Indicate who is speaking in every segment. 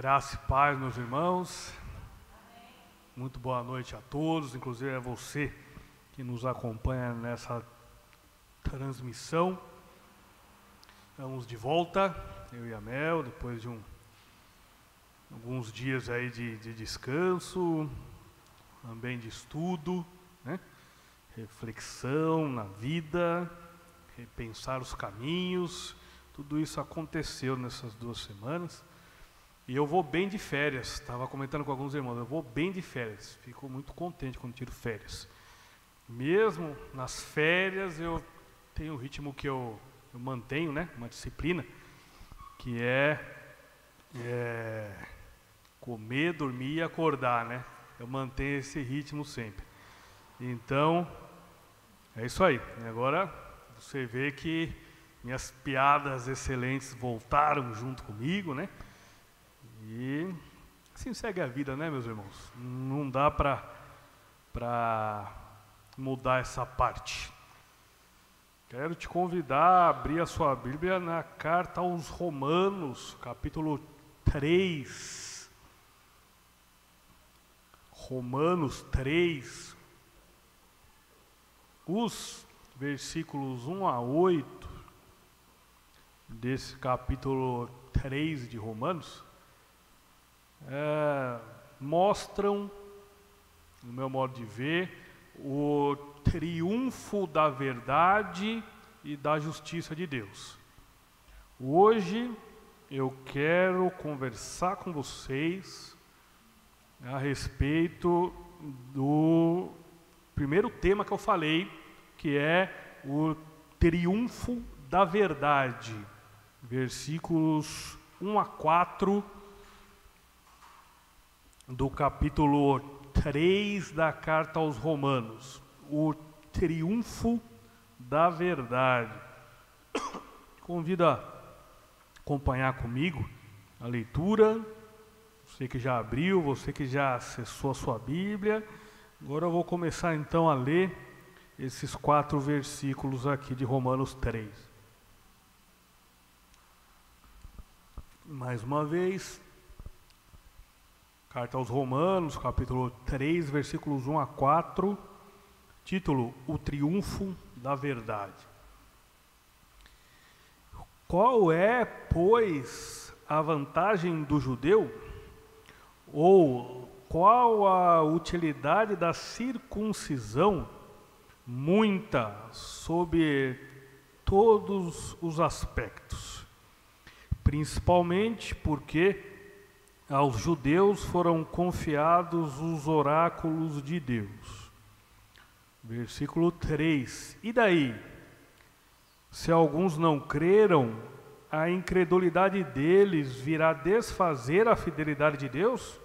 Speaker 1: Graça e paz, meus irmãos. Muito boa noite a todos, inclusive a você que nos acompanha nessa transmissão. Estamos de volta, eu e a Mel, depois de alguns dias aí de descanso, também de estudo, né? Reflexão na vida, repensar os caminhos. Tudo isso aconteceu nessas 2 semanas. E eu vou bem de férias, estava comentando com alguns irmãos, eu vou bem de férias, fico muito contente quando tiro férias. Mesmo nas férias eu tenho um ritmo que eu mantenho, né, uma disciplina, que é comer, dormir e acordar, né? Eu mantenho esse ritmo sempre. Então, é isso aí. Agora você vê que minhas piadas excelentes voltaram junto comigo, né? E assim segue a vida, né, meus irmãos? Não dá para mudar essa parte. Quero te convidar a abrir a sua Bíblia na carta aos Romanos, capítulo 3. Romanos 3. Os versículos 1 a 8 desse capítulo 3 de Romanos mostram, no meu modo de ver, o triunfo da verdade e da justiça de Deus. Hoje eu quero conversar com vocês a respeito do primeiro tema que eu falei, que é o triunfo da verdade. Versículos 1 a 4 do capítulo 3 da carta aos Romanos, o triunfo da verdade. Convido a acompanhar comigo a leitura, você que já abriu, você que já acessou a sua Bíblia. Agora eu vou começar então a ler esses 4 versículos aqui de Romanos 3. Mais uma vez, carta aos Romanos, capítulo 3, versículos 1 a 4, título: O triunfo da verdade. Qual é, pois, a vantagem do judeu? Ou qual a utilidade da circuncisão? Muita, sob todos os aspectos, principalmente porque aos judeus foram confiados os oráculos de Deus. Versículo 3. E daí? Se alguns não creram, a incredulidade deles virá desfazer a fidelidade de Deus?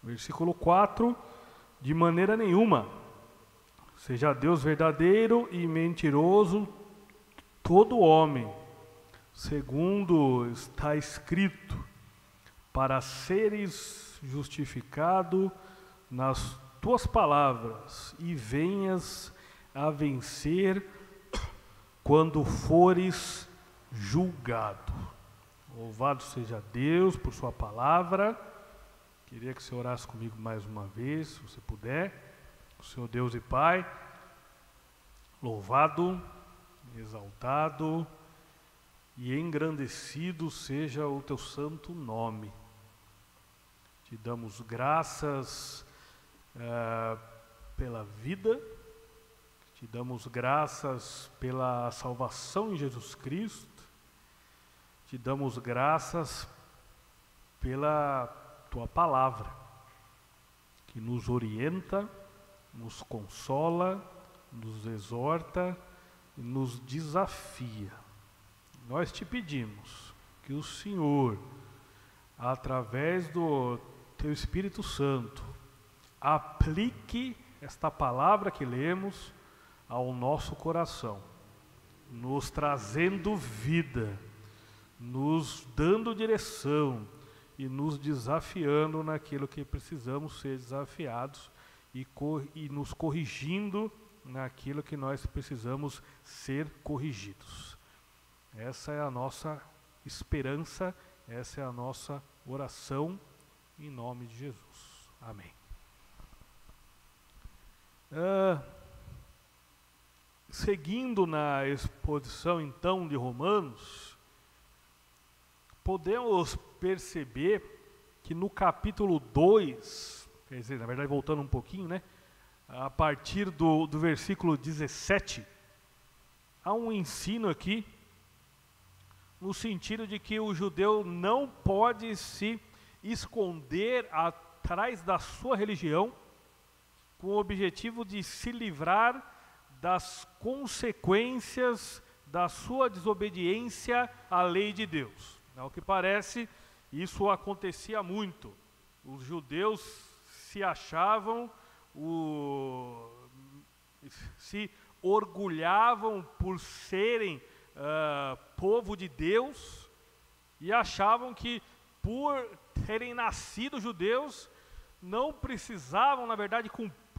Speaker 1: Versículo 4. De maneira nenhuma. Seja Deus verdadeiro e mentiroso todo homem, segundo está escrito: para seres justificado nas tuas palavras e venhas a vencer quando fores julgado. Louvado seja Deus por sua palavra. Queria que você orasse comigo mais uma vez, se você puder. Senhor Deus e Pai, louvado, exaltado e engrandecido seja o teu santo nome. Te damos graças pela vida, te damos graças pela salvação em Jesus Cristo, te damos graças pela tua palavra, que nos orienta, nos consola, nos exorta e nos desafia. Nós te pedimos que o Senhor, através do teu Espírito Santo, aplique esta palavra que lemos ao nosso coração, nos trazendo vida, nos dando direção e nos desafiando naquilo que precisamos ser desafiados e nos corrigindo naquilo que nós precisamos ser corrigidos. Essa é a nossa esperança Essa é a nossa oração em nome de Jesus. Amém. Seguindo na exposição então de Romanos, podemos perceber que no capítulo 2, quer dizer, na verdade voltando um pouquinho, né? A partir do versículo 17, há um ensino aqui, no sentido de que o judeu não pode se esconder atrás da sua religião, com o objetivo de se livrar das consequências da sua desobediência à lei de Deus. Ao que parece, isso acontecia muito. Os judeus se achavam, se orgulhavam por serem povo de Deus e achavam que por terem nascido judeus não precisavam, na verdade,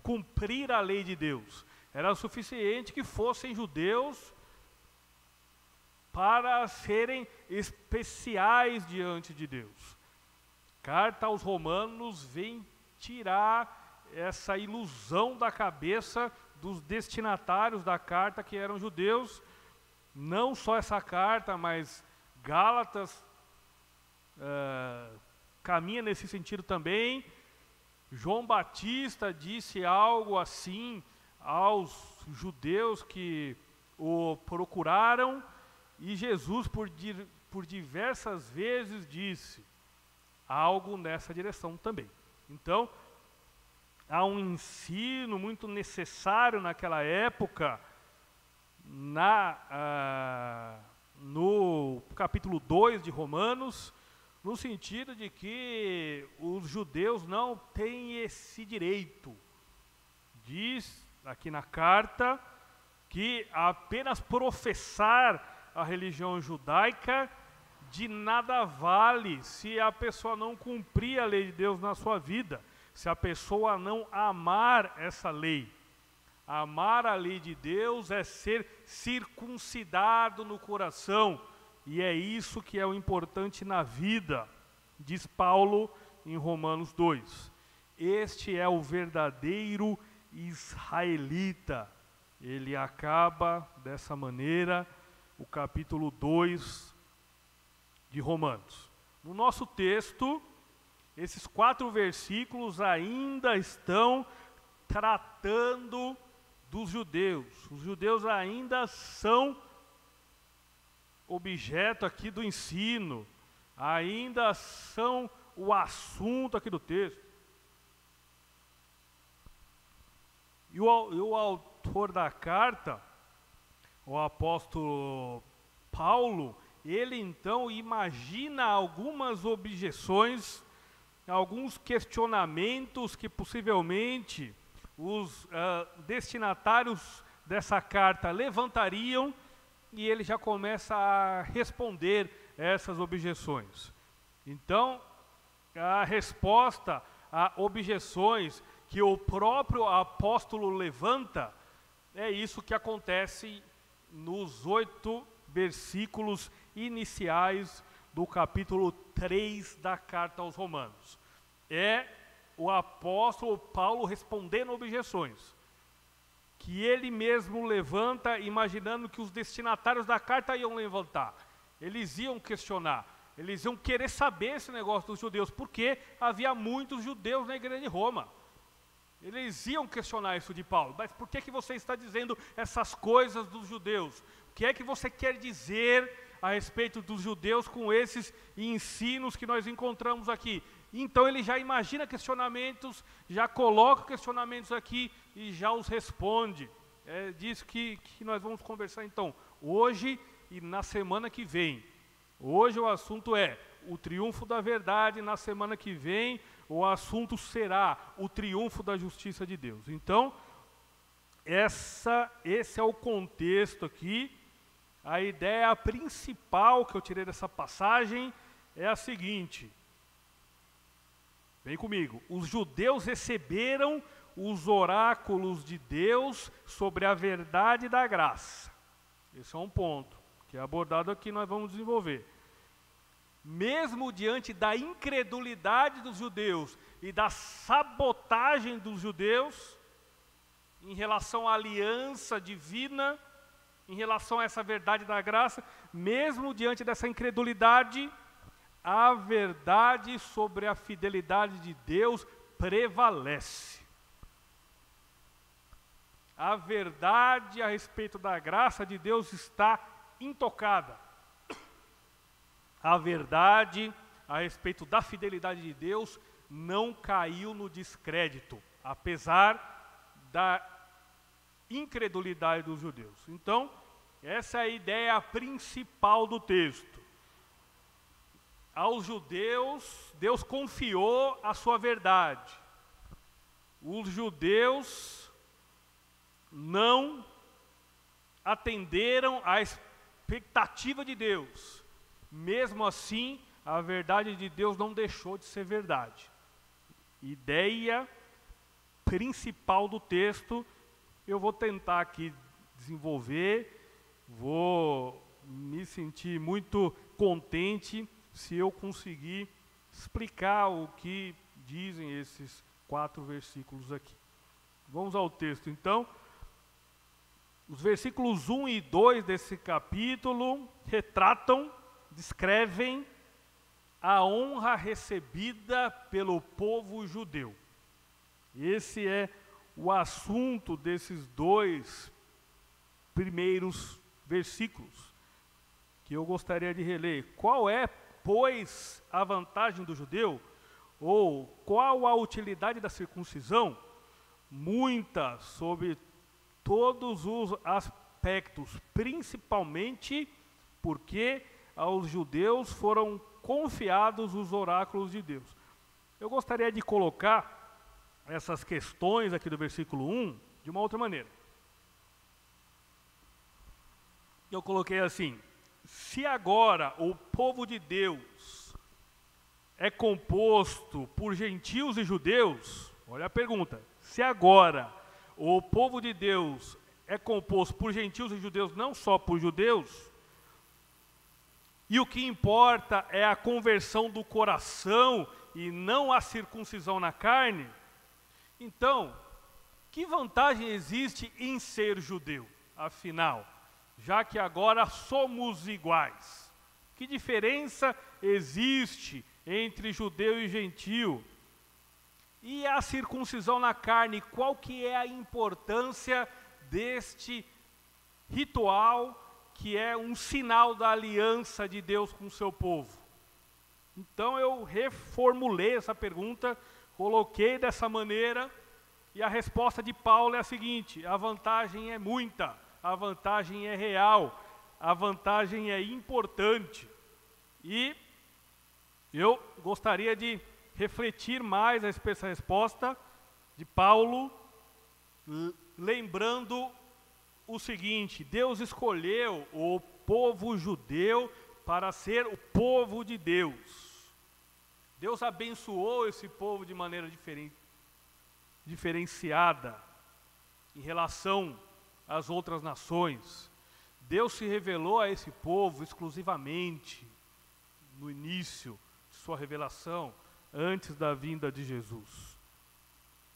Speaker 1: cumprir a lei de Deus. Era suficiente que fossem judeus para serem especiais diante de Deus. Carta aos Romanos vem tirar essa ilusão da cabeça dos destinatários da carta, que eram judeus. Não só essa carta, mas Gálatas caminha nesse sentido também. João Batista disse algo assim aos judeus que o procuraram, e Jesus por diversas vezes disse algo nessa direção também. Então, há um ensino muito necessário naquela época, no capítulo 2 de Romanos, no sentido de que os judeus não têm esse direito. Diz aqui na carta que apenas professar a religião judaica de nada vale se a pessoa não cumprir a lei de Deus na sua vida, se a pessoa não amar essa lei. Amar a lei de Deus é ser circuncidado no coração, e é isso que é o importante na vida, diz Paulo em Romanos 2. Este é o verdadeiro israelita. Ele acaba dessa maneira o capítulo 2 de Romanos. No nosso texto, esses 4 versículos ainda estão tratando dos judeus. Os judeus ainda são objeto aqui do ensino, ainda são o assunto aqui do texto. E o autor da carta, o apóstolo Paulo, ele então imagina algumas objeções, alguns questionamentos que possivelmente os destinatários dessa carta levantariam, e ele já começa a responder essas objeções. Então, a resposta a objeções que o próprio apóstolo levanta, é isso que acontece nos 8 versículos iniciais do capítulo 3 da carta aos Romanos. É o apóstolo Paulo respondendo objeções que ele mesmo levanta, imaginando que os destinatários da carta iam levantar. Eles iam questionar, eles iam querer saber esse negócio dos judeus, porque havia muitos judeus na igreja de Roma. Eles iam questionar isso de Paulo. Mas por que você está dizendo essas coisas dos judeus? O que é que você quer dizer a respeito dos judeus com esses ensinos que nós encontramos aqui? Então ele já imagina questionamentos, já coloca questionamentos aqui e já os responde. É disso que nós vamos conversar então, hoje e na semana que vem. Hoje o assunto é o triunfo da verdade, na semana que vem o assunto será o triunfo da justiça de Deus. Então, esse é o contexto aqui. A ideia principal que eu tirei dessa passagem é a seguinte. Vem comigo. Os judeus receberam os oráculos de Deus sobre a verdade da graça. Esse é um ponto que é abordado aqui, nós vamos desenvolver. mesmo diante da incredulidade dos judeus e da sabotagem dos judeus, em relação à aliança divina, em relação a essa verdade da graça, mesmo diante dessa incredulidade, a verdade sobre a fidelidade de Deus prevalece. A verdade a respeito da graça de Deus está intocada. A verdade a respeito da fidelidade de Deus não caiu no descrédito, apesar da incredulidade dos judeus. Então, essa é a ideia principal do texto. Aos judeus, Deus confiou a sua verdade. Os judeus não atenderam à expectativa de Deus. Mesmo assim, a verdade de Deus não deixou de ser verdade. Ideia principal do texto, eu vou tentar aqui desenvolver, vou me sentir muito contente se eu conseguir explicar o que dizem esses 4 versículos aqui. Vamos ao texto então. Os versículos 1 e 2 desse capítulo retratam, descrevem a honra recebida pelo povo judeu. Esse é o assunto desses 2 primeiros versículos que eu gostaria de reler. Qual é, pois, a vantagem do judeu? Ou qual a utilidade da circuncisão? Muita, sobre todos os aspectos, principalmente porque aos judeus foram confiados os oráculos de Deus. Eu gostaria de colocar essas questões aqui do versículo 1 de uma outra maneira. Eu coloquei assim: se agora o povo de Deus é composto por gentios e judeus, olha a pergunta, se agora o povo de Deus é composto por gentios e judeus, não só por judeus, e o que importa é a conversão do coração e não a circuncisão na carne, então, que vantagem existe em ser judeu, afinal, já que agora somos iguais? Que diferença existe entre judeu e gentio? E a circuncisão na carne, qual que é a importância deste ritual que é um sinal da aliança de Deus com o seu povo? Então eu reformulei essa pergunta, coloquei dessa maneira, e a resposta de Paulo é a seguinte: a vantagem é muita, a vantagem é real, a vantagem é importante. E eu gostaria de refletir mais a essa resposta de Paulo, lembrando o seguinte: Deus escolheu o povo judeu para ser o povo de Deus. Deus abençoou esse povo de maneira diferenciada em relação às outras nações. Deus se revelou a esse povo exclusivamente no início de sua revelação, antes da vinda de Jesus.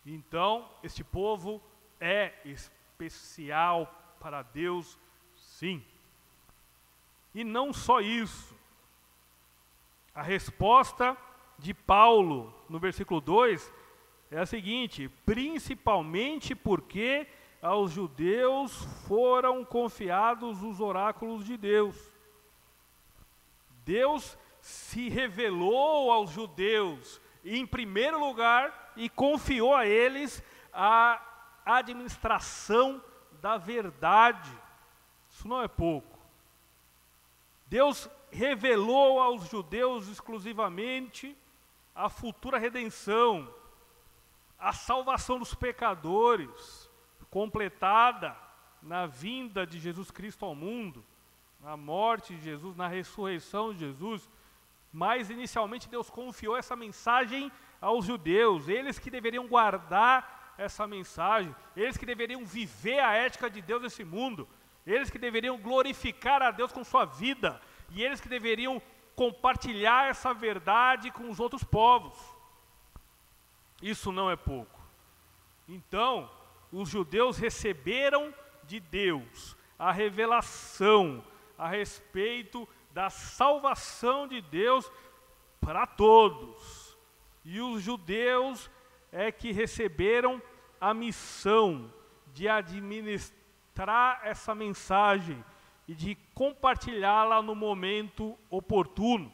Speaker 1: Então, este povo é especial para Deus, sim. E não só isso. A resposta de Paulo no versículo 2 é a seguinte: principalmente porque aos judeus foram confiados os oráculos de Deus. Deus se revelou aos judeus em primeiro lugar e confiou a eles a administração da verdade. Isso não é pouco. Deus revelou aos judeus exclusivamente a futura redenção, a salvação dos pecadores, completada na vinda de Jesus Cristo ao mundo, na morte de Jesus, na ressurreição de Jesus. Mas inicialmente Deus confiou essa mensagem aos judeus, eles que deveriam guardar essa mensagem, eles que deveriam viver a ética de Deus nesse mundo, eles que deveriam glorificar a Deus com sua vida, e eles que deveriam compartilhar essa verdade com os outros povos. Isso não é pouco. Então, os judeus receberam de Deus a revelação a respeito da salvação de Deus para todos. E os judeus é que receberam a missão de administrar essa mensagem e de compartilhá-la no momento oportuno.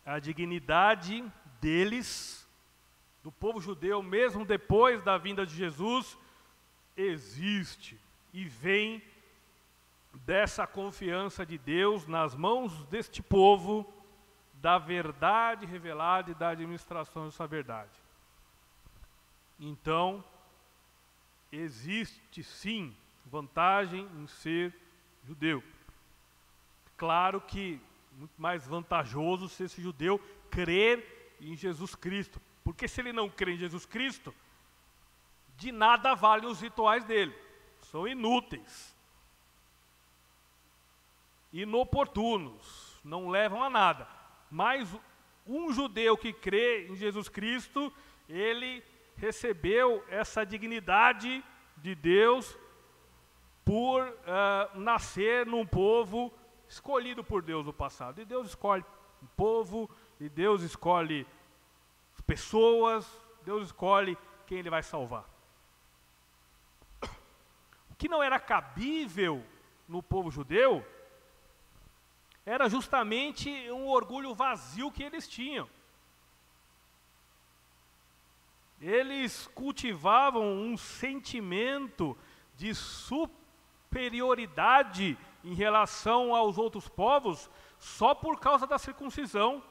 Speaker 1: A dignidade deles, do povo judeu, mesmo depois da vinda de Jesus, existe e vem dessa confiança de Deus nas mãos deste povo, da verdade revelada e da administração dessa verdade. Então, existe sim vantagem em ser judeu. Claro que muito mais vantajoso ser esse judeu crer em Jesus Cristo, porque se ele não crê em Jesus Cristo, de nada valem os rituais dele, são inúteis, inoportunos, não levam a nada. Mas um judeu que crê em Jesus Cristo, ele recebeu essa dignidade de Deus por nascer num povo escolhido por Deus no passado. E Deus escolhe um povo, e Deus escolhe pessoas, Deus escolhe quem Ele vai salvar. O que não era cabível no povo judeu era justamente um orgulho vazio que eles tinham. Eles cultivavam um sentimento de superioridade em relação aos outros povos só por causa da circuncisão.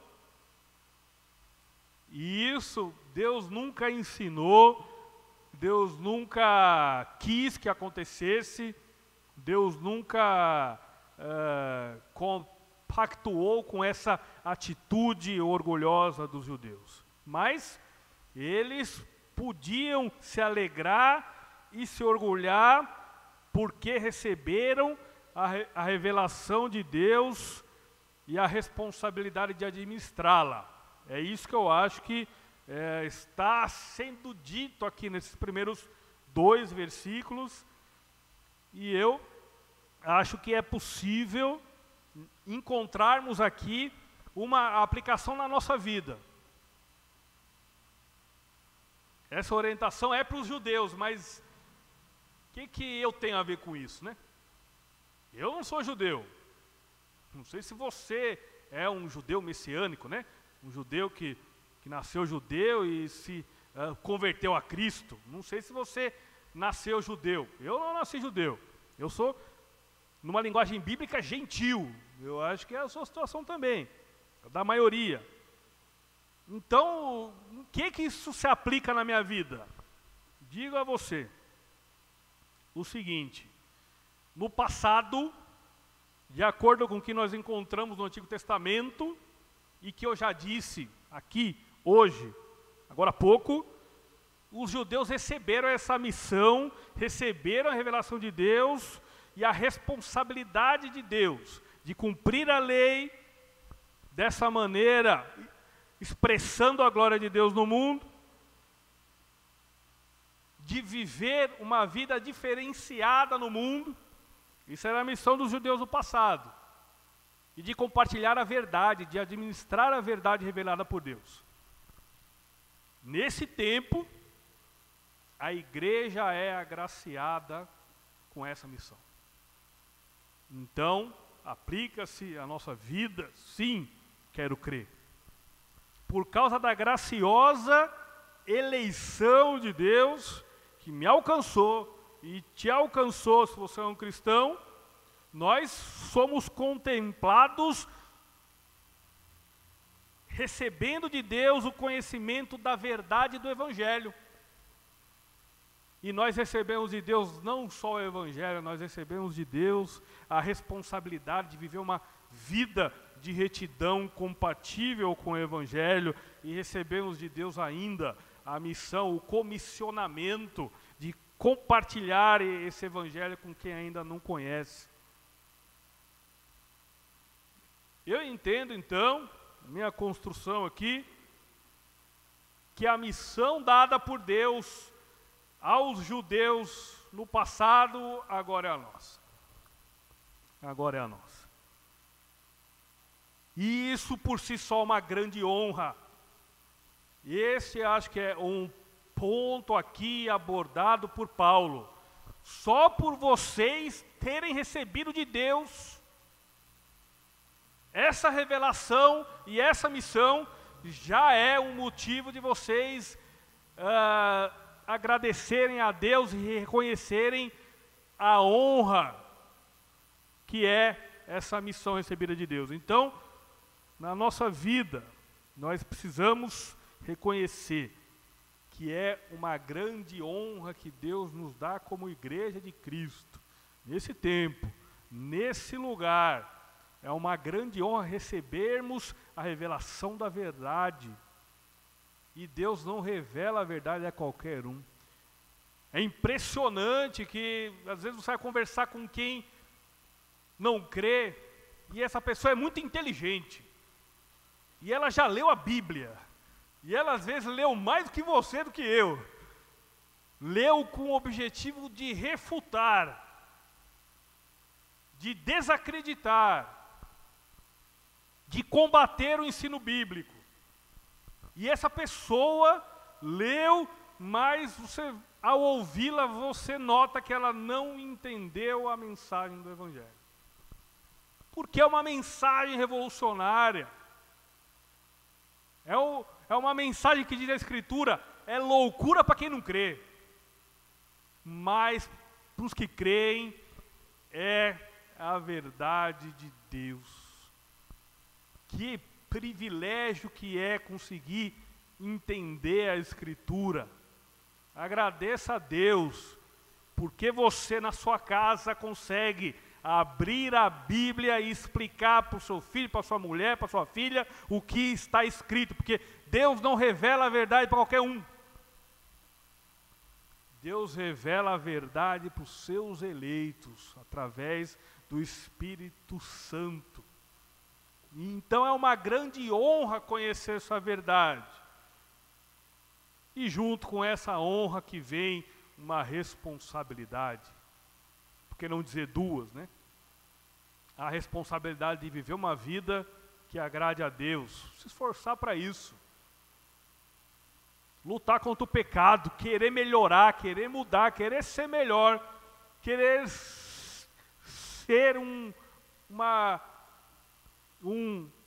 Speaker 1: E isso Deus nunca ensinou, Deus nunca quis que acontecesse, Deus nunca compactuou com essa atitude orgulhosa dos judeus. Mas eles podiam se alegrar e se orgulhar porque receberam a revelação de Deus e a responsabilidade de administrá-la. É isso que eu acho que está sendo dito aqui nesses primeiros 2 versículos, e eu acho que é possível encontrarmos aqui uma aplicação na nossa vida. Essa orientação é para os judeus, mas o que eu tenho a ver com isso, né? Eu não sou judeu. Não sei se você é um judeu messiânico, né? Um judeu que nasceu judeu e se converteu a Cristo. Não sei se você nasceu judeu. Eu não nasci judeu. Eu sou, numa linguagem bíblica, gentil. Eu acho que é a sua situação também, da maioria. Então, o que isso se aplica na minha vida? Digo a você o seguinte: no passado, de acordo com o que nós encontramos no Antigo Testamento, e que eu já disse aqui, hoje, agora há pouco, os judeus receberam essa missão, receberam a revelação de Deus e a responsabilidade de Deus de cumprir a lei dessa maneira, expressando a glória de Deus no mundo, de viver uma vida diferenciada no mundo. Isso era a missão dos judeus do passado. E de compartilhar a verdade, de administrar a verdade revelada por Deus. Nesse tempo, a igreja é agraciada com essa missão. Então, aplica-se a nossa vida? Sim, quero crer. Por causa da graciosa eleição de Deus, que me alcançou e te alcançou, se você é um cristão, nós somos contemplados recebendo de Deus o conhecimento da verdade do Evangelho. E nós recebemos de Deus não só o Evangelho, nós recebemos de Deus a responsabilidade de viver uma vida de retidão compatível com o Evangelho, e recebemos de Deus ainda a missão, o comissionamento de compartilhar esse Evangelho com quem ainda não conhece. Eu entendo, então, minha construção aqui, que a missão dada por Deus aos judeus no passado, agora é a nossa. Agora é a nossa. E isso por si só é uma grande honra. Esse acho que é um ponto aqui abordado por Paulo. Só por vocês terem recebido de Deus essa revelação e essa missão, já é um motivo de vocês agradecerem a Deus e reconhecerem a honra que é essa missão recebida de Deus. Então, na nossa vida, nós precisamos reconhecer que é uma grande honra que Deus nos dá como igreja de Cristo. Nesse tempo, nesse lugar, é uma grande honra recebermos a revelação da verdade. E Deus não revela a verdade a qualquer um. É impressionante que, às vezes, você vai conversar com quem não crê, e essa pessoa é muito inteligente. E ela já leu a Bíblia. E ela, às vezes, leu mais do que você, do que eu. Leu com o objetivo de refutar, de desacreditar, de combater o ensino bíblico. E essa pessoa leu, mas ao ouvi-la, você nota que ela não entendeu a mensagem do Evangelho. Porque é uma mensagem revolucionária. É uma mensagem que diz a Escritura, é loucura para quem não crê. Mas para os que creem, é a verdade de Deus. Que privilégio que é conseguir entender a Escritura. Agradeça a Deus, porque você na sua casa consegue abrir a Bíblia e explicar para o seu filho, para a sua mulher, para a sua filha, o que está escrito, porque Deus não revela a verdade para qualquer um. Deus revela a verdade para os seus eleitos, através do Espírito Santo. Então é uma grande honra conhecer essa verdade. E junto com essa honra que vem uma responsabilidade. Por que não dizer duas, né? A responsabilidade de viver uma vida que agrade a Deus. Se esforçar para isso. Lutar contra o pecado, querer melhorar, querer mudar, querer ser melhor, querer ser um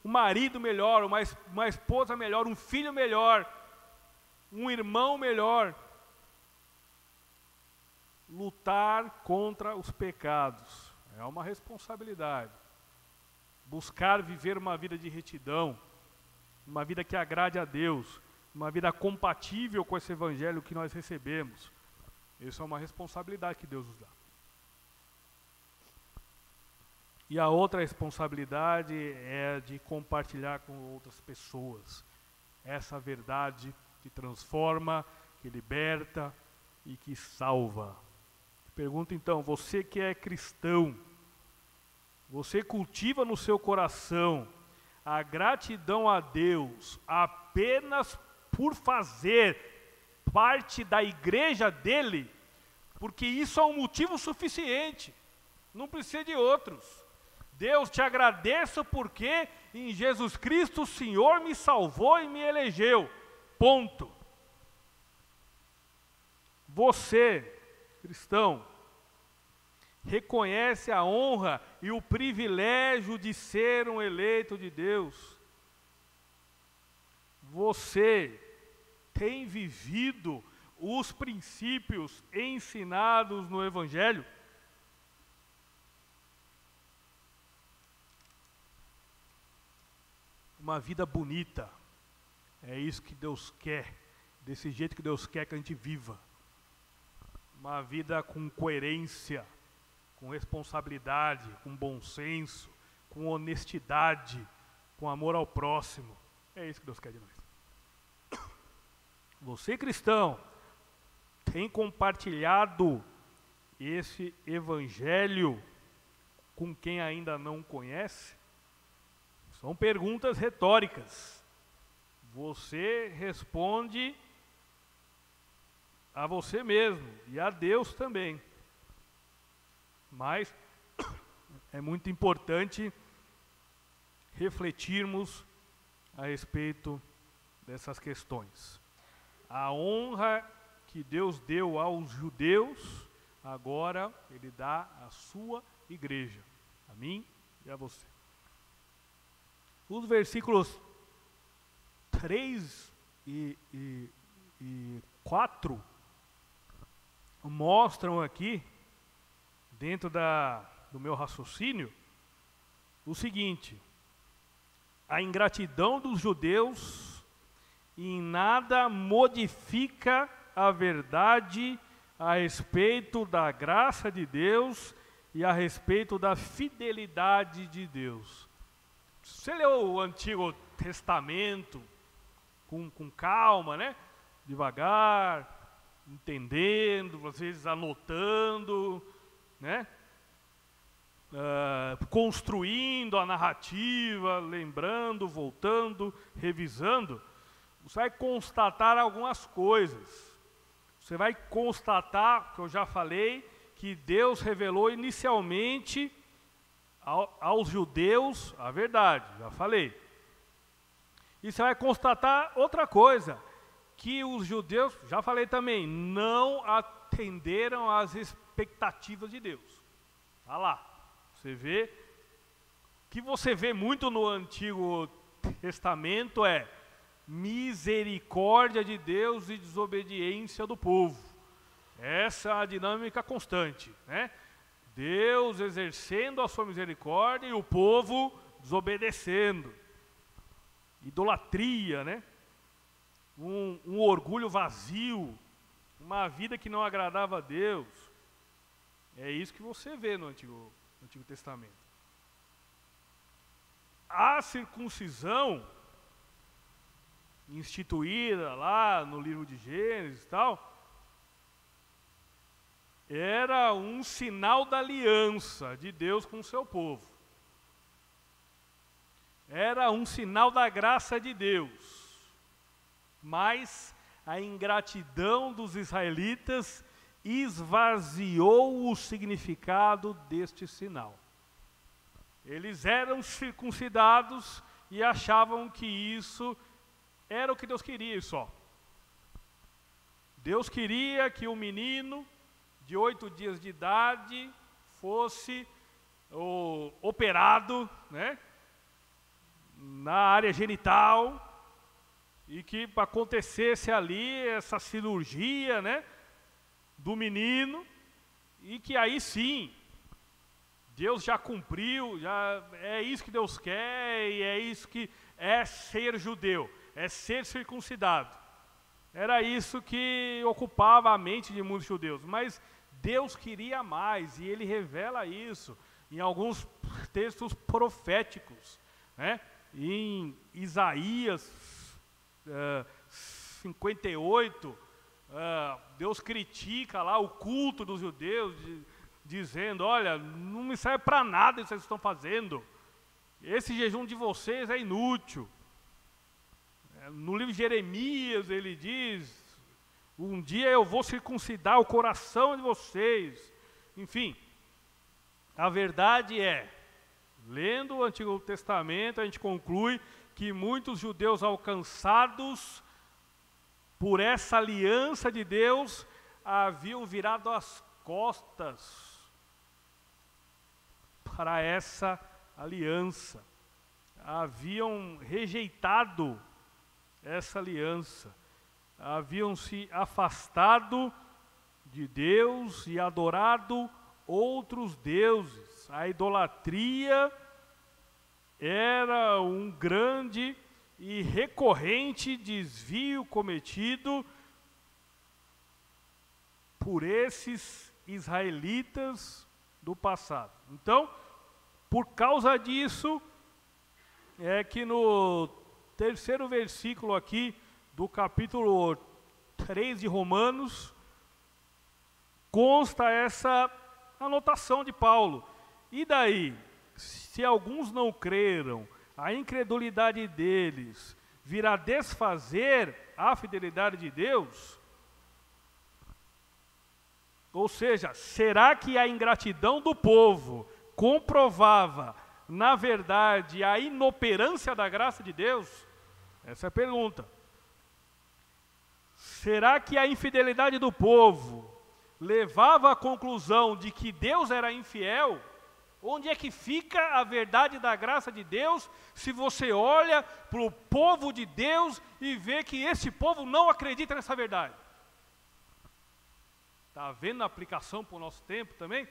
Speaker 1: marido melhor, uma esposa melhor, um filho melhor, um irmão melhor. Lutar contra os pecados é uma responsabilidade. Buscar viver uma vida de retidão, uma vida que agrade a Deus, uma vida compatível com esse evangelho que nós recebemos. Isso é uma responsabilidade que Deus nos dá. E a outra responsabilidade é de compartilhar com outras pessoas essa verdade que transforma, que liberta e que salva. Pergunto então, você que é cristão, você cultiva no seu coração a gratidão a Deus apenas por fazer parte da igreja dele? Porque isso é um motivo suficiente, não precisa de outros. Deus, te agradeço porque em Jesus Cristo o Senhor me salvou e me elegeu. Ponto. Você, cristão, reconhece a honra e o privilégio de ser um eleito de Deus. Você tem vivido os princípios ensinados no Evangelho? Uma vida bonita, é isso que Deus quer, desse jeito que Deus quer que a gente viva. Uma vida com coerência, com responsabilidade, com bom senso, com honestidade, com amor ao próximo. É isso que Deus quer de nós. Você, cristão, tem compartilhado esse evangelho com quem ainda não conhece? São perguntas retóricas. Você responde a você mesmo e a Deus também. Mas é muito importante refletirmos a respeito dessas questões. A honra que Deus deu aos judeus, agora Ele dá à sua igreja, a mim e a você. Os versículos 3 e 4 mostram aqui, dentro do meu raciocínio, o seguinte: a ingratidão dos judeus em nada modifica a verdade a respeito da graça de Deus e a respeito da fidelidade de Deus. Se você lê o Antigo Testamento com calma, né? Devagar, entendendo, às vezes anotando, né? Construindo a narrativa, lembrando, voltando, revisando, você vai constatar algumas coisas. Você vai constatar, que eu já falei, que Deus revelou inicialmente aos judeus a verdade, já falei. E você vai constatar outra coisa, que os judeus, já falei também, não atenderam às expectativas de Deus. Está lá. Você vê, o que você vê muito no Antigo Testamento é misericórdia de Deus e desobediência do povo. Essa é a dinâmica constante, né? Deus exercendo a sua misericórdia e o povo desobedecendo. Idolatria, né? Um orgulho vazio, uma vida que não agradava a Deus. É isso que você vê no Antigo Testamento. A circuncisão instituída lá no livro de Gênesis e tal, era um sinal da aliança de Deus com o seu povo. Era um sinal da graça de Deus. Mas a ingratidão dos israelitas esvaziou o significado deste sinal. Eles eram circuncidados e achavam que isso era o que Deus queria só. Deus queria que o menino de 8 dias de idade fosse operado, né, na área genital, e que acontecesse ali essa cirurgia, né, do menino, e que aí sim, Deus já cumpriu, já é isso que Deus quer, e é isso que é ser judeu, é ser circuncidado. Era isso que ocupava a mente de muitos judeus, mas Deus queria mais, e Ele revela isso em alguns textos proféticos, né? Em Isaías 58, Deus critica lá o culto dos judeus, dizendo: olha, não me serve para nada isso que vocês estão fazendo, esse jejum de vocês é inútil. No livro de Jeremias ele diz: um dia eu vou circuncidar o coração de vocês. Enfim, a verdade é, lendo o Antigo Testamento, a gente conclui que muitos judeus alcançados por essa aliança de Deus haviam virado as costas para essa aliança, haviam rejeitado essa aliança, haviam se afastado de Deus e adorado outros deuses. A idolatria era um grande e recorrente desvio cometido por esses israelitas do passado. Então, por causa disso, é que no terceiro versículo aqui do capítulo 3 de Romanos, consta essa anotação de Paulo. E daí, se alguns não creram, a incredulidade deles virá desfazer a fidelidade de Deus? Ou seja, será que a ingratidão do povo comprovava, na verdade, a inoperância da graça de Deus? Essa é a pergunta. Será que a infidelidade do povo levava à conclusão de que Deus era infiel? Onde é que fica a verdade da graça de Deus, se você olha para o povo de Deus e vê que esse povo não acredita nessa verdade? Está vendo a aplicação para o nosso tempo também?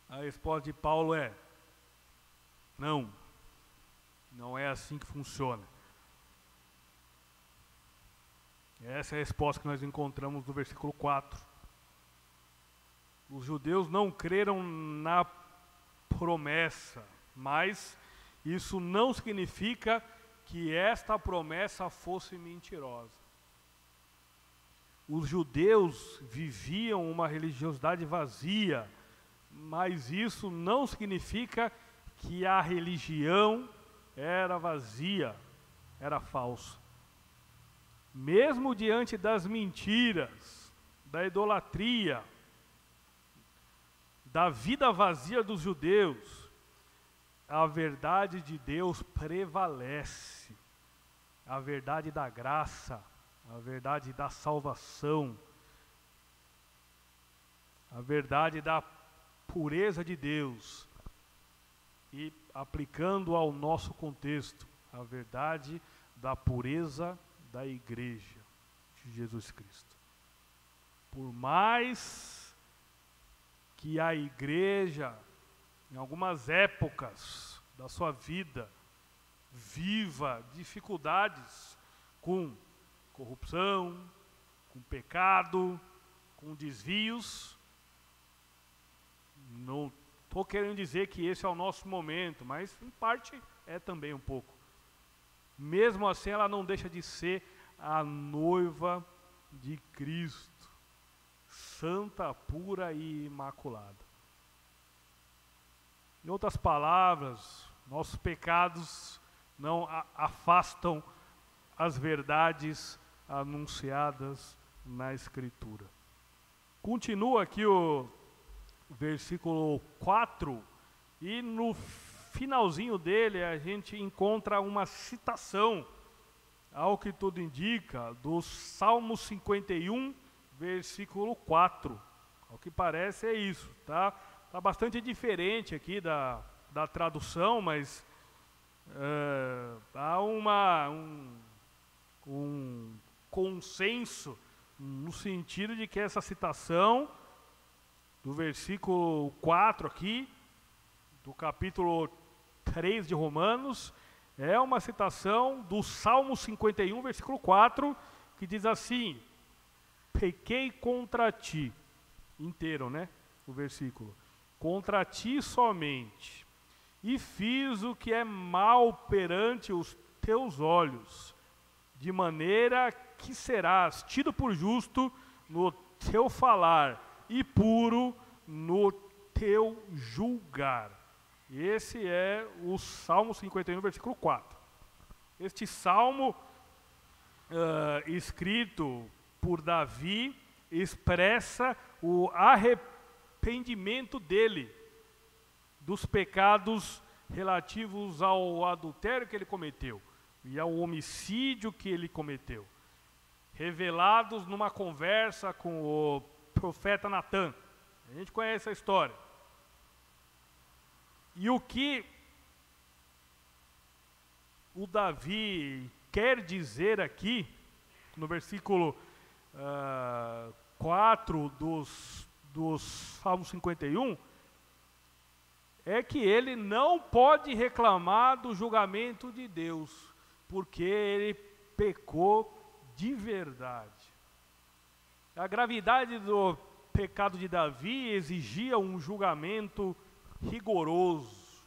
Speaker 1: A resposta de Paulo é: não, não é assim que funciona. Essa é a resposta que nós encontramos no versículo 4. Os judeus não creram na promessa, mas isso não significa que esta promessa fosse mentirosa. Os judeus viviam uma religiosidade vazia, mas isso não significa que a religião era vazia, era falsa. Mesmo diante das mentiras, da idolatria, da vida vazia dos judeus, a verdade de Deus prevalece. A verdade da graça, a verdade da salvação, a verdade da pureza de Deus. E aplicando ao nosso contexto, a verdade da pureza da igreja de Jesus Cristo. Por mais que a igreja, em algumas épocas da sua vida, viva dificuldades com corrupção, com pecado, com desvios, não estou querendo dizer que esse é o nosso momento, mas em parte é também um pouco. Mesmo assim, ela não deixa de ser a noiva de Cristo, santa, pura e imaculada. Em outras palavras, nossos pecados não afastam as verdades anunciadas na Escritura. Continua aqui o versículo 4, e no finalzinho dele a gente encontra uma citação, ao que tudo indica, do Salmo 51, versículo 4. Ao que parece é isso, tá? Está bastante diferente aqui da tradução, mas há um consenso no sentido de que essa citação do versículo 4 aqui, do capítulo 3 de Romanos, é uma citação do Salmo 51, versículo 4, que diz assim: pequei contra ti, inteiro, né, o versículo, contra ti somente, e fiz o que é mal perante os teus olhos, de maneira que serás tido por justo no teu falar, e puro no teu julgar. Esse é o Salmo 51, versículo 4. Este salmo, escrito por Davi, expressa o arrependimento dele dos pecados relativos ao adultério que ele cometeu e ao homicídio que ele cometeu, revelados numa conversa com o profeta Natã. A gente conhece a história. E o que o Davi quer dizer aqui, no versículo 4 do Salmo 51, é que ele não pode reclamar do julgamento de Deus, porque ele pecou de verdade. A gravidade do pecado de Davi exigia um julgamento rigoroso,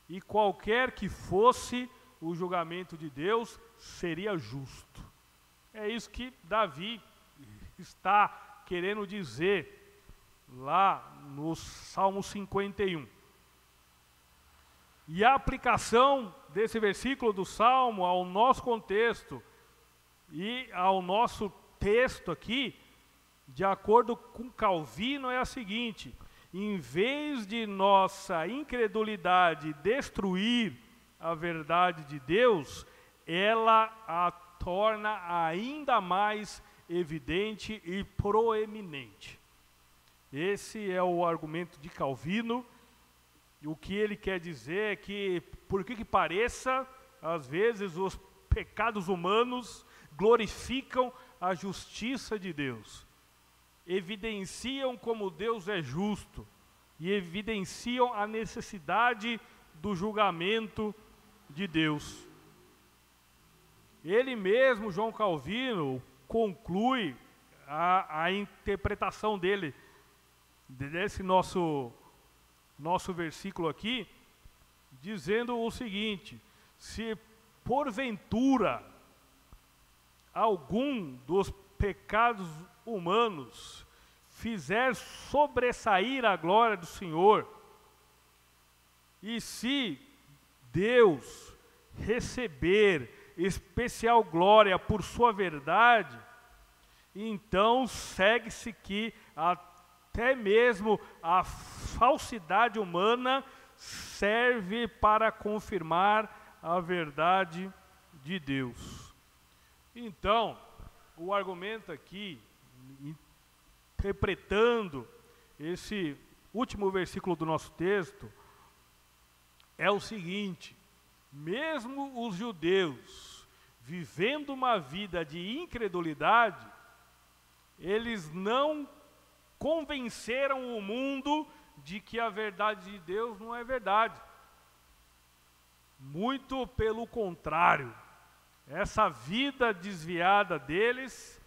Speaker 1: e qualquer que fosse o julgamento de Deus seria justo. É isso que Davi está querendo dizer. lá no Salmo 51. E a aplicação desse versículo do Salmo ao nosso contexto e ao nosso texto aqui, de acordo com Calvino, é a seguinte: em vez de nossa incredulidade destruir a verdade de Deus, ela a torna ainda mais evidente e proeminente. Esse é o argumento de Calvino. E o que ele quer dizer é que, por que pareça, às vezes os pecados humanos glorificam a justiça de Deus, evidenciam como Deus é justo e evidenciam a necessidade do julgamento de Deus. Ele mesmo, João Calvino, conclui a interpretação dele, desse nosso versículo aqui, dizendo o seguinte: se porventura algum dos pecados humanos fizer sobressair a glória do Senhor, e se Deus receber especial glória por sua verdade, então segue-se que até mesmo a falsidade humana serve para confirmar a verdade de Deus. Então, o argumento aqui, interpretando esse último versículo do nosso texto, é o seguinte: mesmo os judeus vivendo uma vida de incredulidade, eles não convenceram o mundo de que a verdade de Deus não é verdade. Muito pelo contrário, essa vida desviada deles,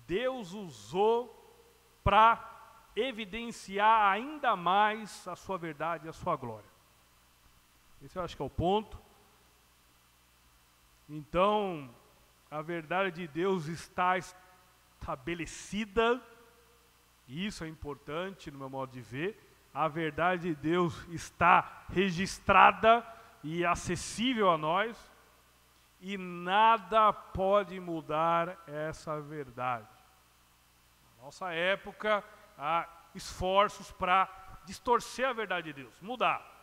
Speaker 1: Deus usou para evidenciar ainda mais a sua verdade e a sua glória. Esse eu acho que é o ponto. Então, a verdade de Deus está estabelecida, e isso é importante no meu modo de ver. A verdade de Deus está registrada e acessível a nós, e nada pode mudar essa verdade. Na nossa época, há esforços para distorcer a verdade de Deus, mudar.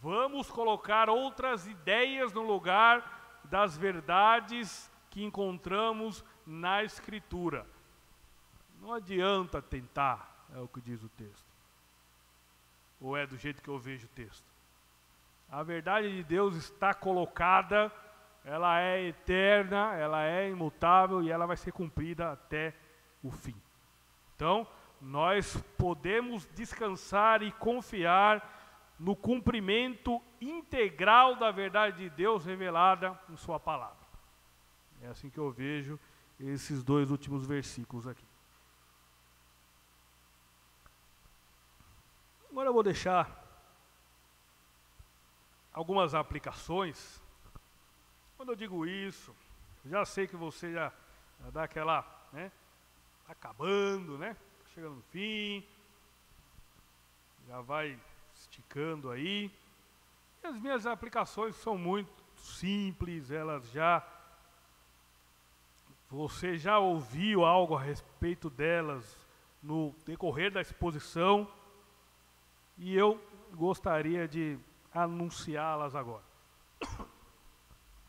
Speaker 1: Vamos colocar outras ideias no lugar das verdades que encontramos na Escritura. Não adianta tentar, é o que diz o texto. Ou é do jeito que eu vejo o texto? A verdade de Deus está colocada, ela é eterna, ela é imutável e ela vai ser cumprida até o fim. Então, nós podemos descansar e confiar no cumprimento integral da verdade de Deus revelada em sua palavra. É assim que eu vejo esses dois últimos versículos aqui. Agora eu vou deixar algumas aplicações. Quando eu digo isso, já sei que você já dá aquela, né, acabando, né, chegando no fim, já vai esticando aí. E as minhas aplicações são muito simples, você já ouviu algo a respeito delas no decorrer da exposição, e eu gostaria de anunciá-las agora.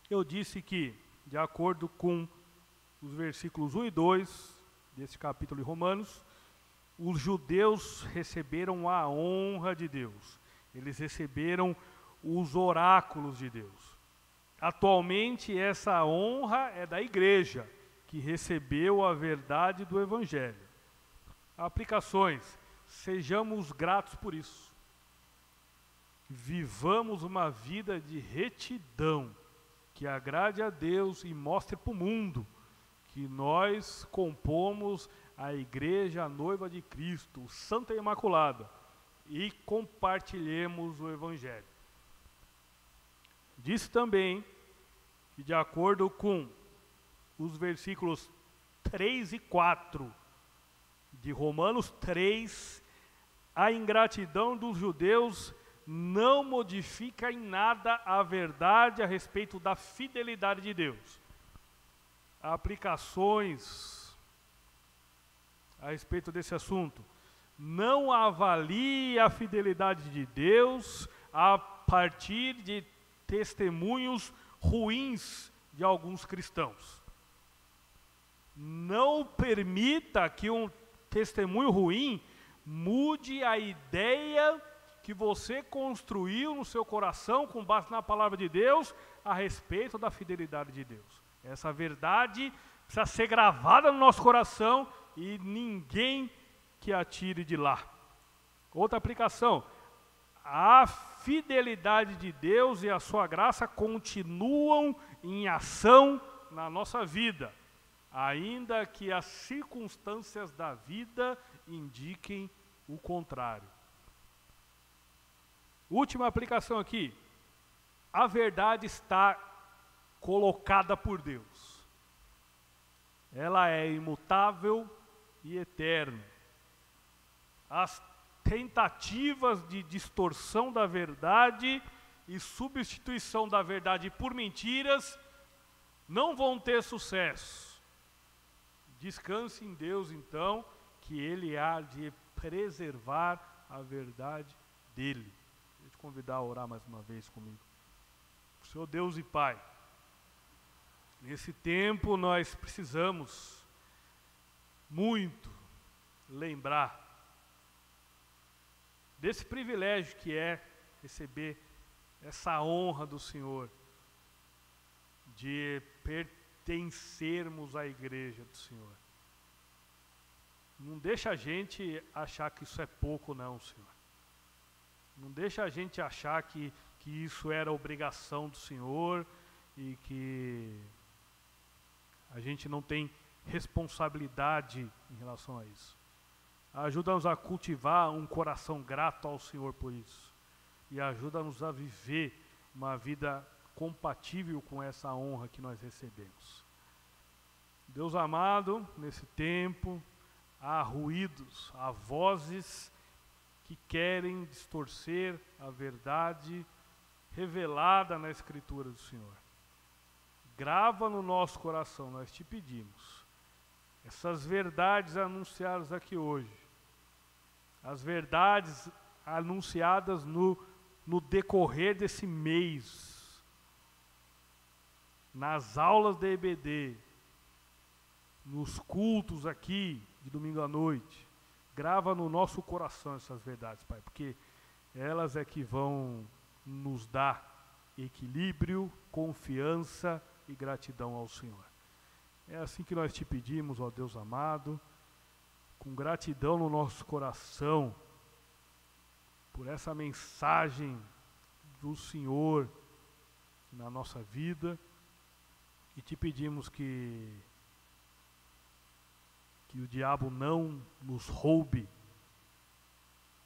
Speaker 1: Eu disse que, de acordo com os versículos 1 e 2 desse capítulo de Romanos, os judeus receberam a honra de Deus. Eles receberam os oráculos de Deus. Atualmente, essa honra é da igreja, que recebeu a verdade do Evangelho. Aplicações: sejamos gratos por isso. Vivamos uma vida de retidão, que agrade a Deus e mostre para o mundo que nós compomos a igreja, a noiva de Cristo, Santa e Imaculada, e compartilhemos o Evangelho. Disse também que, de acordo com os versículos 3 e 4 de Romanos 3, a ingratidão dos judeus não modifica em nada a verdade a respeito da fidelidade de Deus. Aplicações a respeito desse assunto. Não avalie a fidelidade de Deus a partir de testemunhos ruins de alguns cristãos. Não permita que um testemunho ruim mude a ideia que você construiu no seu coração com base na palavra de Deus a respeito da fidelidade de Deus. Essa verdade precisa ser gravada no nosso coração e ninguém que a tire de lá. Outra aplicação: a fidelidade de Deus e a sua graça continuam em ação na nossa vida, ainda que as circunstâncias da vida indiquem o contrário. Última aplicação aqui: a verdade está colocada por Deus. Ela é imutável e eterna. As tentativas de distorção da verdade e substituição da verdade por mentiras não vão ter sucesso. Descanse em Deus, então, que Ele há de preservar a verdade dEle. Vou te convidar a orar mais uma vez comigo. Senhor Deus e Pai, nesse tempo nós precisamos muito lembrar desse privilégio que é receber essa honra do Senhor, de pertencermos à igreja do Senhor. Não deixa a gente achar que isso é pouco não, Senhor. Não deixa a gente achar que isso era obrigação do Senhor e que a gente não tem responsabilidade em relação a isso. Ajuda-nos a cultivar um coração grato ao Senhor por isso. E ajuda-nos a viver uma vida compatível com essa honra que nós recebemos. Deus amado, nesse tempo, há ruídos, há vozes que querem distorcer a verdade revelada na Escritura do Senhor. Grava no nosso coração, nós te pedimos, essas verdades anunciadas aqui hoje, as verdades anunciadas no decorrer desse mês, nas aulas da EBD, nos cultos aqui de domingo à noite. Grava no nosso coração essas verdades, Pai, porque elas é que vão nos dar equilíbrio, confiança e gratidão ao Senhor. É assim que nós te pedimos, ó Deus amado, com gratidão no nosso coração, por essa mensagem do Senhor na nossa vida, e te pedimos que o diabo não nos roube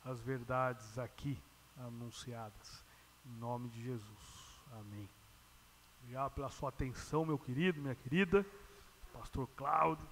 Speaker 1: as verdades aqui anunciadas, em nome de Jesus, amém. Obrigado pela sua atenção, meu querido, minha querida, pastor Cláudio.